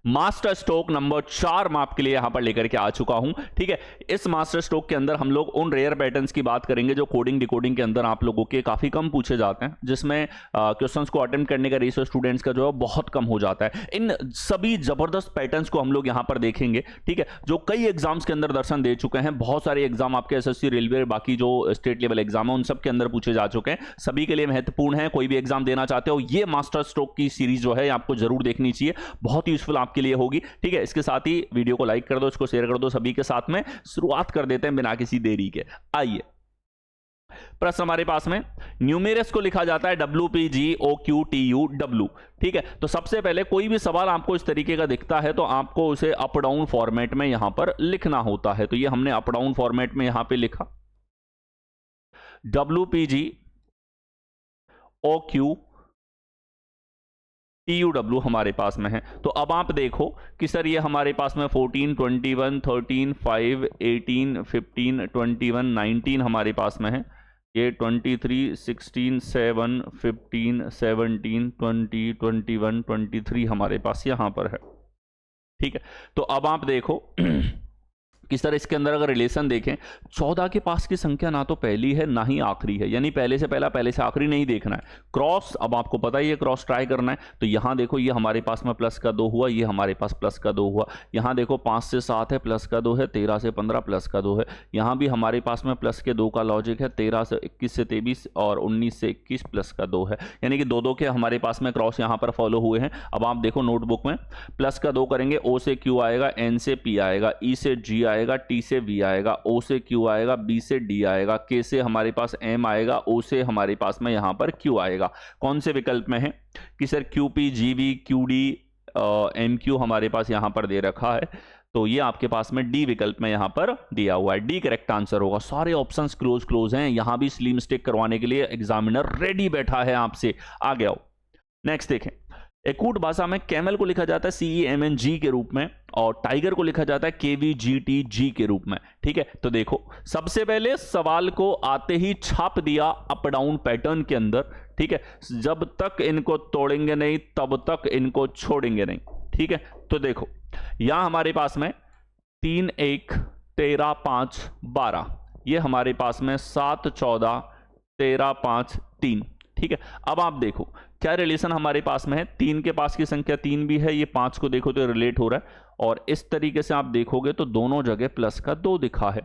Master stroke number 4 मैं आपके लिए यहां पर लेकर के आ चुका हूं। ठीक है, इस मास्टर स्ट्रोक के अंदर हम लोग उन रेयर पैटर्न्स की बात करेंगे जो कोडिंग डिकोडिंग के अंदर आप लोगों के काफी कम पूछे जाते हैं, जिसमें क्वेश्चंस को अटेम्प्ट करने का रेशियो स्टूडेंट्स का जो है बहुत कम हो जाता है। इन सभी जबरदस्त पैटर्न्स को हम लोग यहां पर देखेंगे। ठीक है, जो कई एग्जाम्स के अंदर दर्शन दे चुके हैं, बहुत सारे एग्जाम आपके एसएससी, रेलवे, बाकी जो स्टेट लेवल एग्जाम है उन सब के अंदर पूछे जा चुके हैं, सभी के लिए महत्वपूर्ण है। कोई भी एग्जाम देना चाहते हो, ये मास्टर स्ट्रोक की सीरीज जो है आपको जरूर देखनी चाहिए, बहुत यूजफुल आपके लिए होगी। ठीक है, इसके साथ ही वीडियो को लाइक कर दो, इसको शेयर कर दो सभी के साथ में। शुरुआत कर देते हैं बिना किसी देरी के। आइए, प्रश्न हमारे पास में न्यूमेरस को लिखा जाता है WPGOQTUW। ठीक है, तो सबसे पहले कोई भी सवाल आपको इस तरीके का दिखता है तो आपको उसे अप डाउन फॉर्मेट में यहां पर लिखना होता है। तो ये हमने अप डाउन फॉर्मेट में यहां पे लिखा WPGOQTUW हमारे पास में है। तो अब आप देखो कि सर ये हमारे पास में 14, 21, 13, 5, 18, 15, 21, 19 हमारे पास में है। ये 23, 16, 7, 15, 17, 20, 21, 23 हमारे पास यहां पर है। ठीक है, तो अब आप देखो कि सर इसके अंदर अगर रिलेशन देखें, 14 के पास की संख्या ना तो पहली है ना ही आखिरी है, यानी पहले से पहला पहले से आखिरी नहीं देखना है। क्रॉस, अब आपको पता ही है क्रॉस ट्राई करना है। तो यहां देखो ये हमारे पास में प्लस का 2 हुआ, ये हमारे पास प्लस का 2 हुआ। यहां देखो 5 से 7 है, प्लस का 2 है। 13 से 15 प्लस का 2 है। यहां भी हमारे पास में प्लस के 2 का लॉजिक है। 13 से 21 से 23 और 19 से 21 प्लस का 2 है, यानी कि 2 के हमारे पास में क्रॉस यहां पर फॉलो हुए हैं। अब आप देखो नोटबुक में प्लस का 2 करेंगे, ओ से क्यू आएगा, एन से पी आएगा, ई से जी आएगा, टी से वी आएगा, ओ से क्यू आएगा, बी से डी आएगा, के से हमारे पास एम आएगा, ओ से हमारे पास में यहां पर क्यू आएगा। कौन से विकल्प में है कि sir Q P G V Q D M Q हमारे पास यहां पर दे रखा है। तो ये आपके पास में डी विकल्प में यहां पर दिया हुआ है। डी करेक्ट आंसर होगा। सारे ऑप्शंस क्लोज हैं। यहां भी स्लिम स्टिक करवाने के लिए एग्जामिनर रेडी बैठा है आपसे। आगे आओ, नेक्स्ट देखें। एकूट भाषा में कैमल को लिखा जाता है CEMNG के रूप में और टाइगर को लिखा जाता है KVGTG के रूप में। ठीक है, तो देखो सबसे पहले सवाल को आते ही छाप दिया अप डाउन पैटर्न के अंदर। ठीक है, जब तक इनको तोड़ेंगे नहीं तब तक इनको छोड़ेंगे नहीं। ठीक है, तो देखो यहां हमारे पास में 3, 1, 13, 5, 12, ये हमारे पास में 7, 14, 13, 5, 3। ठीक है, अब आप देखो क्या रिलेशन हमारे पास में है। 3 के पास की संख्या 3 भी है, ये 5 को देखो तो रिलेट हो रहा है। और इस तरीके से आप देखोगे तो दोनों जगह प्लस का 2 दिखा है।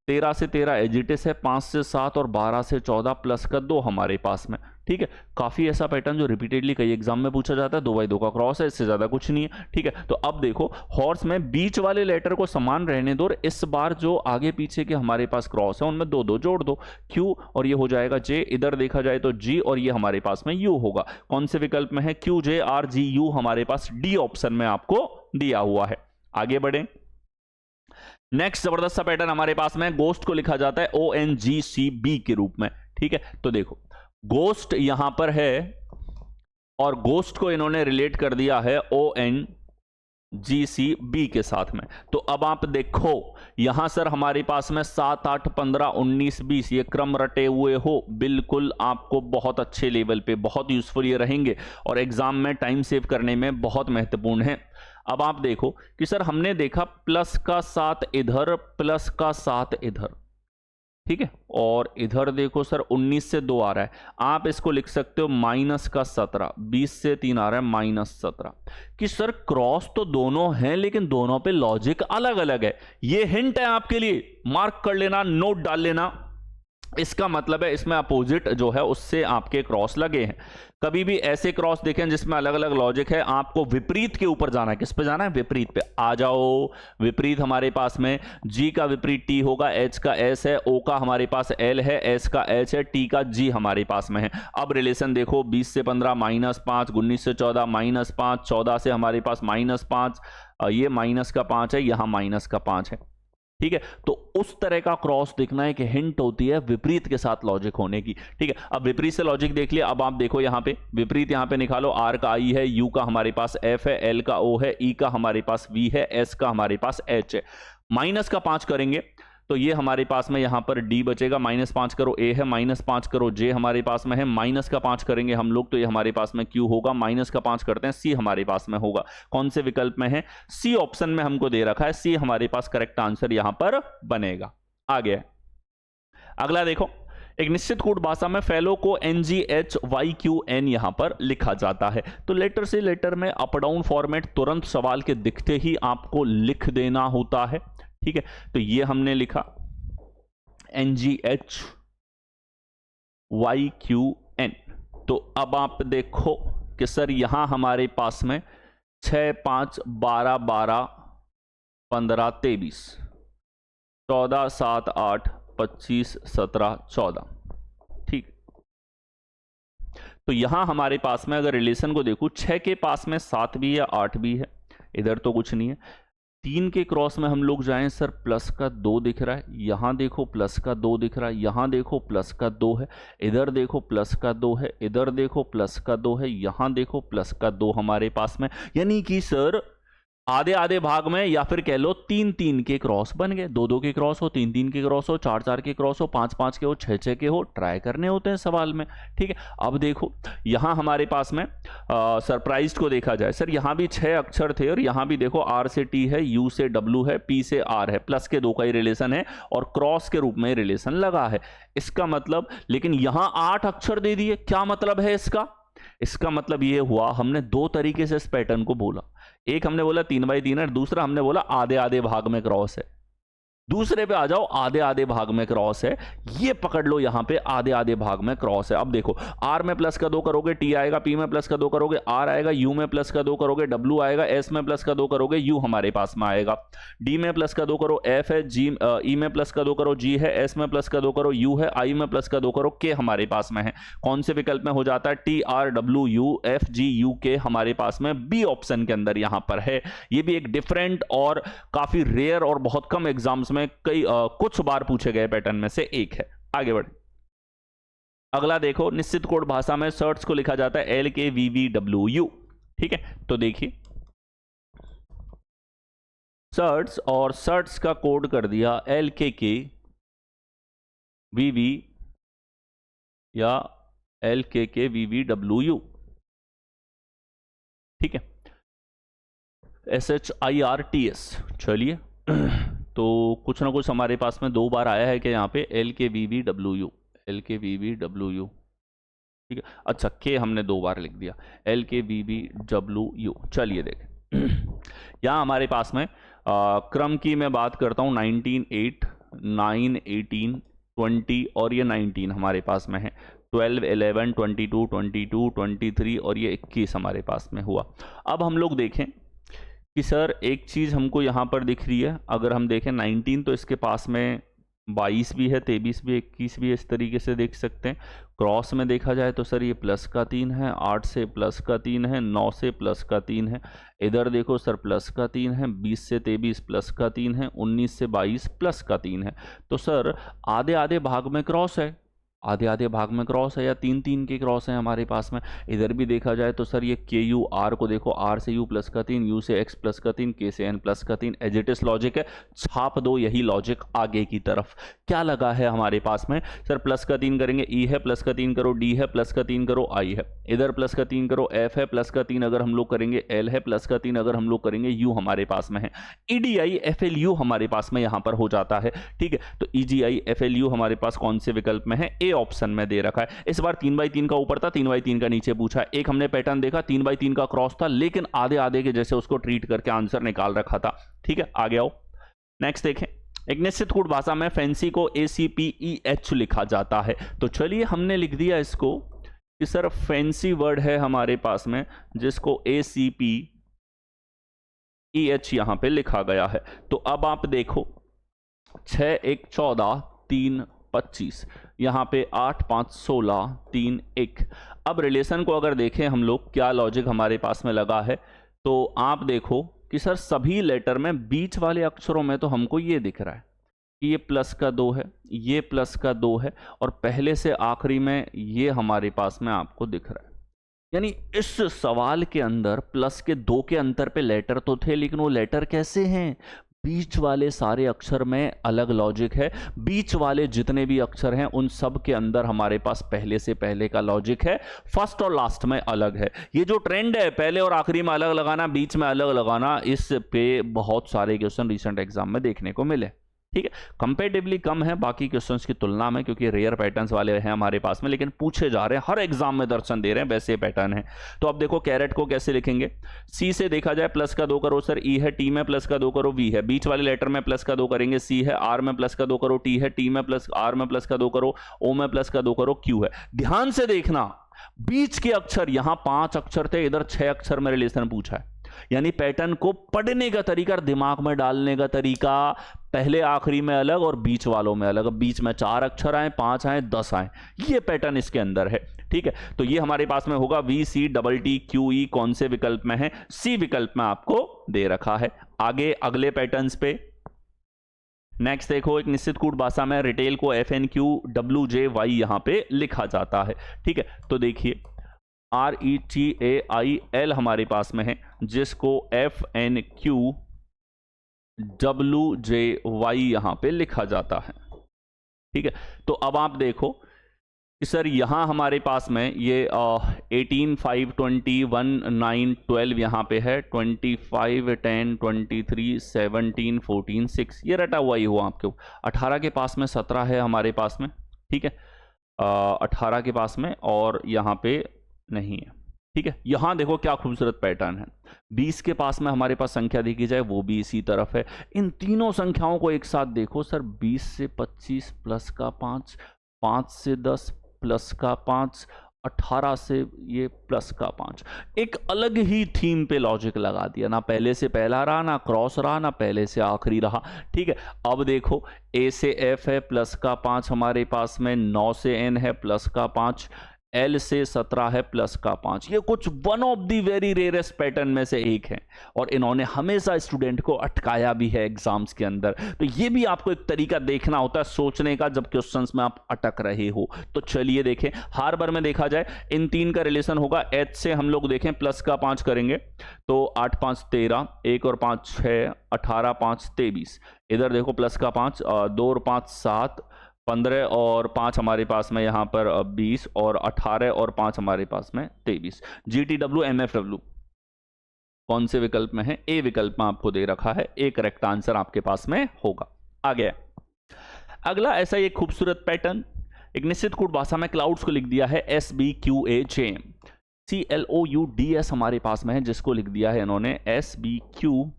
13 से 13 एजिटिस है, 5 से 7 और 12 से 14 प्लस का 2 हमारे पास में। ठीक है, काफी ऐसा पैटर्न जो रिपीटेडली कई एग्जाम में पूछा जाता है। 2x2 का क्रॉस है, इससे ज्यादा कुछ नहीं है। ठीक है, तो अब देखो हॉर्स में बीच वाले लेटर को समान रहने दो और इस बार जो आगे पीछे के हमारे पास क्रॉस है उनमें 2-2 जोड़ दो, Q और ये हो जाएगा J। इधर देखा जाए तो G और ये हमारे पास में U होगा। कौन से विकल्प में है? QJRGU हमारे पास डी ऑप्शन में आपको दिया हुआ है। आगे बढ़े, नेक्स्ट जबरदस्त सा पैटर्न हमारे पास में गोस्ट को लिखा जाता है ONGCB के रूप में। ठीक है, तो देखो गोस्ट यहां पर है और गोस्ट को इन्होंने रिलेट कर दिया है ONGCB के साथ में। तो अब आप देखो यहां सर हमारे पास में 7, 8, 15, 19, 20 ये क्रम रटे हुए हो, बिल्कुल आपको बहुत अच्छे लेवल पे बहुत यूजफुल ये रहेंगे और एग्जाम में टाइम सेव करने में बहुत महत्वपूर्ण है। अब आप देखो कि सर हमने देखा प्लस का 7 इधर, प्लस का 7 इधर। ठीक है, और इधर देखो सर 19 से 2 आ रहा है, आप इसको लिख सकते हो माइनस का 17। 20 से 3 आ रहा है -17। कि सर क्रॉस तो दोनों हैं लेकिन दोनों पे लॉजिक अलग अलग है। ये हिंट है आपके लिए, मार्क कर लेना, नोट डाल लेना। इसका मतलब है इसमें अपोजिट जो है उससे आपके क्रॉस लगे हैं। कभी भी ऐसे क्रॉस देखें जिसमें अलग अलग लॉजिक है, आपको विपरीत के ऊपर जाना है। किस पे जाना है? विपरीत पे। आ जाओ, विपरीत हमारे पास में G का विपरीत T होगा, H का S है, O का हमारे पास L है, S का H है, T का G हमारे पास में है। अब रिलेशन देखो 20 से 15 -5, 19 से 14 -5, 14 से हमारे पास -5, ये माइनस का 5 है, यहां माइनस का 5 है। ठीक है, तो उस तरह का क्रॉस देखना है कि हिंट होती है विपरीत के साथ लॉजिक होने की। ठीक है, अब विपरीत से लॉजिक देख लिया। अब आप देखो यहां पे विपरीत यहां पे निकालो। R का I है, U का हमारे पास F है, L का O है, E का हमारे पास V है, S का हमारे पास H है। माइनस का 5 करेंगे तो ये हमारे पास में यहाँ पर डी बचेगा, -5 करो ए है, -5 करो जे हमारे पास में है, माइनस का 5 करेंगे हम लोग तो ये हमारे पास में क्यू होगा, माइनस का 5 करते हैं सी हमारे पास में होगा। कौन से विकल्प में है? सी ऑप्शन में हमको दे रखा है, सी हमारे पास करेक्ट आंसर यहां पर बनेगा। आ गया। अगला देखो, एक निश्चित कोड भाषा में फैलो को NGHYQN यहां पर लिखा जाता है। तो लेटर से लेटर में अप डाउन फॉर्मेट तुरंत सवाल के दिखते ही आपको लिख देना होता है, ठीक है। तो ये हमने लिखा NGHYQN। तो अब आप देखो कि सर यहां हमारे पास में 6, 5, 12, 12, 15, 23, 14, 7, 8, 25, 17, 14, ठीक। तो यहां हमारे पास में अगर रिलेशन को देखूं, 6 के पास में 7 भी है, 8 भी है, इधर तो कुछ नहीं है। 3 के क्रॉस में हम लोग जाएं, सर प्लस का 2 दिख रहा है, यहां देखो प्लस का 2 दिख रहा है, यहां देखो प्लस का 2 है, इधर देखो प्लस का 2 है, इधर देखो प्लस का 2 है, यहां देखो प्लस का 2 हमारे पास में। यानी कि सर आधे आधे भाग में, या फिर कह लो 3-3 के क्रॉस बन गए। 2-2 के क्रॉस हो, 3-3 के क्रॉस हो, 4-4 के क्रॉस हो, 5-5 के हो, 6-6 के हो, ट्राई करने होते हैं सवाल में, ठीक है। अब देखो यहां हमारे पास में सरप्राइज को देखा जाए, सर यहां भी 6 अक्षर थे और यहां भी देखो आर से टी है, यू से डब्ल्यू है, पी से आर है, प्लस के 2 का ही रिलेशन है और क्रॉस के रूप में रिलेशन लगा है। इसका मतलब, लेकिन यहां 8 अक्षर दे दिए, क्या मतलब है इसका? इसका मतलब ये हुआ, हमने 2 तरीके से इस पैटर्न को बोला। एक हमने बोला 3x3 है, दूसरा हमने बोला आधे आधे भाग में क्रॉस है। दूसरे पे आ जाओ, आधे आधे भाग में क्रॉस है, ये पकड़ लो, यहां पे आधे आधे भाग में क्रॉस है। अब देखो आर में प्लस का 2 करोगे टी आएगा, पी में प्लस का 2 करोगे आर आएगा, यू में प्लस का 2 करोगे डब्ल्यू आएगा, एस में प्लस का 2 करोगे यू हमारे पास में आएगा, डी में प्लस का 2 करो एफ है, जी ई में प्लस का 2 करो जी है, एस में प्लस का 2 करो यू है, आई में प्लस का 2 करो के हमारे पास में है। कौन से विकल्प में हो जाता है? T R W U F G you के हमारे पास में बी ऑप्शन के अंदर यहां पर है। ये भी एक डिफरेंट और काफी रेयर और बहुत कम एग्जाम्स में कई कुछ बार पूछे गए पैटर्न में से एक है। आगे बढ़े। अगला देखो, निश्चित कोड भाषा में सर्ट्स को लिखा जाता है LKVVWU, ठीक है। तो देखिए सर्ट्स, और सर्ट्स का कोड कर दिया LKKVV या LKKVVWU, ठीक है, SHIRTS। चलिए तो कुछ ना कुछ हमारे पास में 2 बार आया है कि यहाँ पे LKVVWU, LKVVWU, ठीक है। अच्छा के हमने 2 बार लिख दिया, LKVVWU। चलिए देखें यहाँ हमारे पास में क्रम की मैं बात करता हूँ, 19, 8, 9, 18, 20 और ये 19 हमारे पास में है, 12, 11, 22, 22, 23 और ये 21 हमारे पास में हुआ। अब हम लोग देखें कि सर एक चीज़ हमको यहाँ पर दिख रही है, अगर हम देखें 19 तो इसके पास में 22 भी है, 23 भी, 21 भी, इस तरीके से देख सकते हैं। क्रॉस में देखा जाए तो सर ये प्लस का 3 है, 8 से प्लस का 3 है, 9 से प्लस का 3 है, इधर देखो सर प्लस का 3 है, 20 से 23 प्लस का 3 है, 19 से 22 प्लस का 3 है। तो सर आधे आधे भाग में क्रॉस है, आधे आधे भाग में क्रॉस है या 3-3 के क्रॉस है हमारे पास में। इधर भी देखा जाए तो सर ये के यू आर को देखो, आर से यू प्लस का 3, यू से एक्स प्लस का 3, के से एन प्लस का 3, एजिटिस लॉजिक है, छाप दो यही लॉजिक आगे की तरफ। क्या लगा है हमारे पास में? सर प्लस का 3 करेंगे, ई है प्लस का 3 करो, डी है प्लस का 3 करो, आई है, इधर प्लस का 3 करो, एफ है प्लस का 3 अगर हम लोग करेंगे, एल है प्लस का 3 अगर हम लोग करेंगे, यू हमारे पास में है, ईडीआई एफएलयू हमारे पास में यहां पर हो जाता है, ठीक है। तो ईजीआई एफएलयू हमारे पास कौन से विकल्प में है? ए ऑप्शन में दे रखा है। इस बार 3x3 का ऊपर था, 3x3 का नीचे पूछा। एक हमने पैटर्न देखा 3x3 का क्रॉस था, लेकिन आधे आधे के जैसे उसको ट्रीट करके आंसर निकाल रखा था, ठीक है। आगे आओ, नेक्स्ट देखें। एक निश्चित कोड भाषा में फैंसी को ACPEH लिखा जाता है। तो चलिए हमने लिख दिया इसको कि सर फैंसी वर्ड है हमारे पास में जिसको ACPEH यहां पे लिखा गया है। तो अब आप देखो 6, 1, 14, 3, 25, यहाँ पे 8, 5, 16, 3, 1। अब रिलेशन को अगर देखें हम लोग, क्या लॉजिक हमारे पास में लगा है, तो आप देखो कि सर सभी लेटर में बीच वाले अक्षरों में तो हमको ये दिख रहा है कि ये प्लस का 2 है, ये प्लस का 2 है, और पहले से आखिरी में ये हमारे पास में आपको दिख रहा है। यानी इस सवाल के अंदर प्लस के 2 के अंतर पे लेटर तो थे, लेकिन वो लेटर कैसे हैं? बीच वाले सारे अक्षर में अलग लॉजिक है, बीच वाले जितने भी अक्षर हैं उन सब के अंदर हमारे पास पहले से पहले का लॉजिक है, फर्स्ट और लास्ट में अलग है। ये जो ट्रेंड है पहले और आखिरी में अलग लगाना, बीच में अलग लगाना, इस पे बहुत सारे क्वेश्चन रिसेंट एग्जाम में देखने को मिले। ठीक है, कंपेरेटिवली कम है बाकी क्वेश्चंस की तुलना में, क्योंकि रेयर पैटर्न्स वाले हैं हमारे पास में, लेकिन पूछे जा रहे हैं, हर एग्जाम में दर्शन दे रहे हैं, वैसे पैटर्न है। तो अब देखो कैरेट को कैसे लिखेंगे, सी से देखा जाए प्लस का 2 करो सर, ई है, टी में प्लस का 2 करो, वी है, बीच वाले लेटर में प्लस का 2 करेंगे, सी है, आर में प्लस का 2 करो, टी है, टी में प्लस, आर में प्लस का 2 करो, ओ में प्लस का 2 करो, क्यू है। ध्यान से देखना, बीच के अक्षर, यहां 5 अक्षर थे, इधर 6 अक्षर में रिलेशन पूछा है, यानी पैटर्न को पढ़ने का तरीका, दिमाग में डालने का तरीका पहले आखिरी में अलग और बीच वालों में अलग। बीच में 4 अक्षर आए, 5 आए, 10 आए, ये पैटर्न इसके अंदर है। ठीक है, तो ये हमारे पास में होगा V C double T Q E, कौन से विकल्प में है, सी विकल्प में आपको दे रखा है। आगे अगले पैटर्न्स पे नेक्स्ट देखो, एक निश्चित कूट भाषा में रिटेल को F N Q W J Y यहां पे लिखा जाता है। ठीक है, तो देखिए RETAIL हमारे पास में है, जिसको FNQ WJY यहां पे लिखा जाता है। ठीक है, तो अब आप देखो कि सर यहां हमारे पास में ये 18 5 20 1 9 12 यहां पे है, 25 10 23 17 14 6, ये रटा हुआ ही हुआ आपको। 18 के पास में 17 है हमारे पास में। ठीक है, 18 के पास में और यहाँ पे नहीं है। ठीक है, यहां देखो क्या खूबसूरत पैटर्न है, 20 के पास में हमारे पास संख्या देखी जाए वो भी इसी तरफ है। इन तीनों संख्याओं को एक साथ देखो सर, 20 से 25 प्लस का 5, 5 से 10 प्लस का 5, 18 से ये प्लस का 5, एक अलग ही थीम पे लॉजिक लगा दिया, ना पहले से पहला रहा, ना क्रॉस रहा, ना पहले से आखिरी रहा। ठीक है, अब देखो ए से एफ है प्लस का 5 हमारे पास में, 9 से एन है प्लस का 5, एल से 17 है प्लस का 5। ये कुछ one of the very rarest pattern में से एक है, और इन्होंने हमेशा स्टूडेंट को अटकाया भी है एग्जाम्स के अंदर। तो ये भी आपको एक तरीका देखना होता है सोचने का जब क्वेश्चंस में आप अटक रहे हो। तो चलिए देखें, हर बार में देखा जाए इन तीन का रिलेशन होगा, एच से हम लोग देखें प्लस का 5 करेंगे तो 8 5 13, 1 और 5 6, 18 5 23, इधर देखो प्लस का 5, 2 और 5 7, 15 और 5 हमारे पास में यहाँ पर 20, और 18 और 5 हमारे पास में 23। GTW MFW कौन से विकल्प में है, ए विकल्प में आपको दे रखा है, ए करेक्ट आंसर आपके पास में होगा। आ गया अगला, ऐसा एक खूबसूरत पैटर्न, एक निश्चित कूट भाषा में क्लाउड्स को लिख दिया है SBQAJM, CLOUDS हमारे पास में है, जिसको लिख दिया है इन्होंने SBQAJM।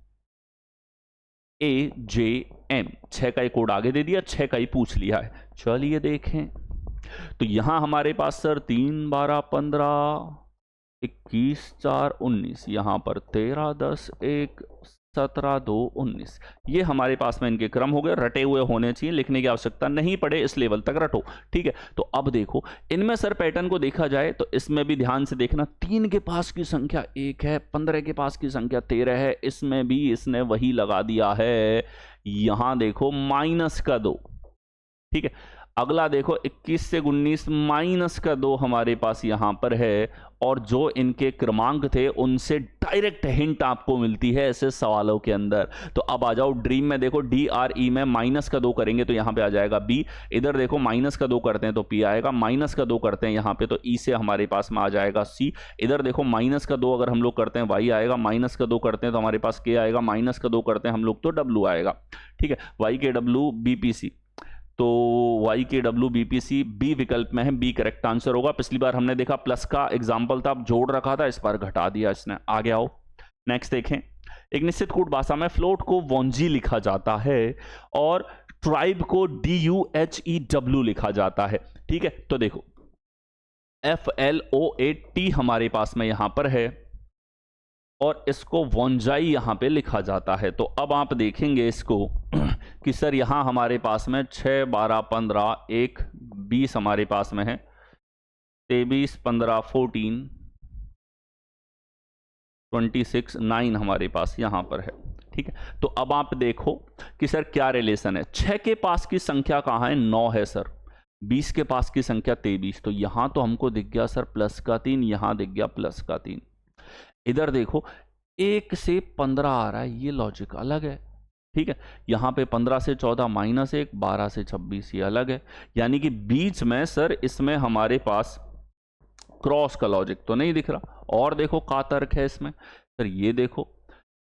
6 का ही कोड आगे दे दिया, 6 का ही पूछ लिया है। चलिए देखें, तो यहां हमारे पास सर 3 12 15 21 4 19, यहां पर 13 10 1 17 2 19, ये हमारे पास में इनके क्रम हो गए, रटे हुए होने चाहिए, लिखने की आवश्यकता नहीं पड़े, इस लेवल तक रटो। ठीक है, तो अब देखो इनमें सर पैटर्न को देखा जाए तो इसमें भी ध्यान से देखना, 3 के पास की संख्या 1 है, 15 के पास की संख्या 13 है, इसमें भी इसने वही लगा दिया है, यहां देखो माइनस का 2। ठीक है, अगला देखो 21 से 19 माइनस का 2 हमारे पास यहां पर है, और जो इनके क्रमांक थे उनसे डायरेक्ट हिंट आपको मिलती है ऐसे सवालों के अंदर। तो अब आ जाओ ड्रीम में, देखो DRE में माइनस का 2 करेंगे तो यहां पे आ जाएगा B, इधर देखो माइनस का 2 करते हैं तो P आएगा, माइनस का 2 करते हैं यहां पे तो E से हमारे पास में आ जाएगा C, इधर देखो माइनस का 2 अगर हम लोग करते हैं Y आएगा, माइनस का 2 करते हैं तो हमारे पास K आएगा, माइनस का 2 करते हैं हम लोग तो W आएगा। ठीक है, YKW BPC, तो YKW BPC बी विकल्प में है, बी करेक्ट आंसर होगा। पिछली बार हमने देखा प्लस का एग्जाम्पल था, अब जोड़ रखा था, इस बार घटा दिया इसने। आगे आओ नेक्स्ट देखें, एक निश्चित कूट भाषा में फ्लोट को वोंजी लिखा जाता है और ट्राइब को DUHEW लिखा जाता है। ठीक है, तो देखो FLOAT हमारे पास में यहां पर है और इसको वोंजाई यहां पे लिखा जाता है। तो अब आप देखेंगे इसको कि सर यहां हमारे पास में 6 12 15 1 20 हमारे पास में है, 23 15 14 26 9 हमारे पास यहां पर है। ठीक है, तो अब आप देखो कि सर क्या रिलेशन है, 6 के पास की संख्या कहां है, 9 है सर, 20 के पास की संख्या 23, तो यहां तो हमको दिख गया सर प्लस का 3, यहां दिख गया प्लस का 3। इधर देखो 1 से 15 आ रहा है, ये लॉजिक अलग है। ठीक है, यहाँ पे 15 से 14 -1, 12 से 26 ये अलग है, यानी कि बीच में सर इसमें हमारे पास क्रॉस का लॉजिक तो नहीं दिख रहा। और देखो का तर्क है इसमें सर, ये देखो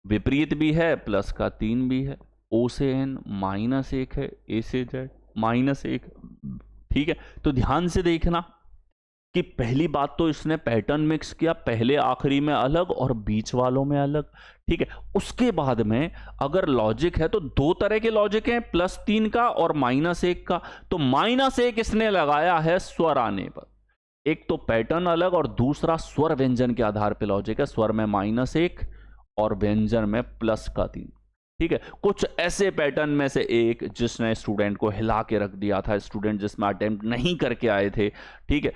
विपरीत भी है, प्लस का 3 भी है, O से N -1 है, A से Z -1। ठीक है, तो ध्यान से देखना कि पहली बात तो इसने पैटर्न मिक्स किया, पहले आखिरी में अलग और बीच वालों में अलग। ठीक है, उसके बाद में अगर लॉजिक है तो दो तरह के लॉजिक हैं, +3 का और -1 का। तो -1 इसने लगाया है स्वर आने पर, एक तो पैटर्न अलग और दूसरा स्वर व्यंजन के आधार पर लॉजिक है, स्वर में -1 और व्यंजन में +3। ठीक है, कुछ ऐसे पैटर्न में से एक जिसने स्टूडेंट को हिला के रख दिया था, स्टूडेंट जिसमें अटेम्प्ट नहीं करके आए थे। ठीक है,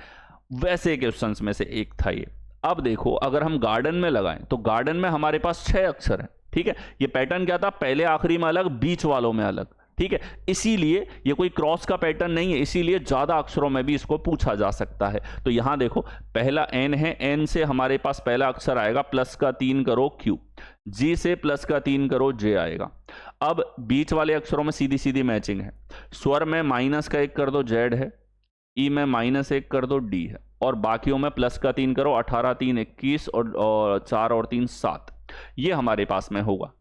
वैसे क्वेश्चंस में से एक था ये। अब देखो अगर हम गार्डन में लगाएं तो गार्डन में हमारे पास 6 अक्षर हैं। ठीक है, ये पैटर्न क्या था, पहले आखिरी में अलग, बीच वालों में अलग। ठीक है, इसीलिए ये कोई क्रॉस का पैटर्न नहीं है, इसीलिए ज्यादा अक्षरों में भी इसको पूछा जा सकता है। तो यहां देखो पहला N है, N से हमारे पास पहला अक्षर आएगा, +3 करो Q, G से +3 करो J आएगा। अब बीच वाले अक्षरों में सीधी सीधी मैचिंग है, स्वर में -1 कर दो Z है, ई में -1 कर दो D है, और बाकियों में +3 करो, 18 3 21 और 4 और 3 7, ये हमारे पास में होगा।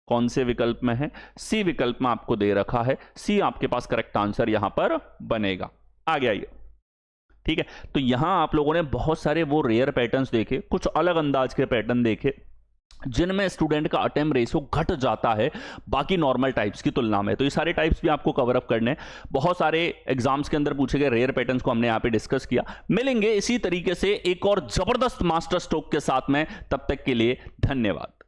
कौन से विकल्प में है, सी विकल्प में आपको दे रखा है, सी आपके पास करेक्ट आंसर यहां पर बनेगा। आगे आइए। ठीक है, तो यहां आप लोगों ने बहुत सारे वो रेयर पैटर्न्स देखे, कुछ अलग अंदाज के पैटर्न देखे जिनमें स्टूडेंट का अटेम्प्ट रेशियो घट जाता है बाकी नॉर्मल टाइप्स की तुलना में। तो ये सारे टाइप्स भी आपको कवर अप करने हैं, बहुत सारे एग्जाम्स के अंदर पूछे गए रेयर पैटर्न्स को हमने यहाँ पे डिस्कस किया। मिलेंगे इसी तरीके से एक और जबरदस्त मास्टर स्ट्रोक के साथ में, तब तक के लिए धन्यवाद।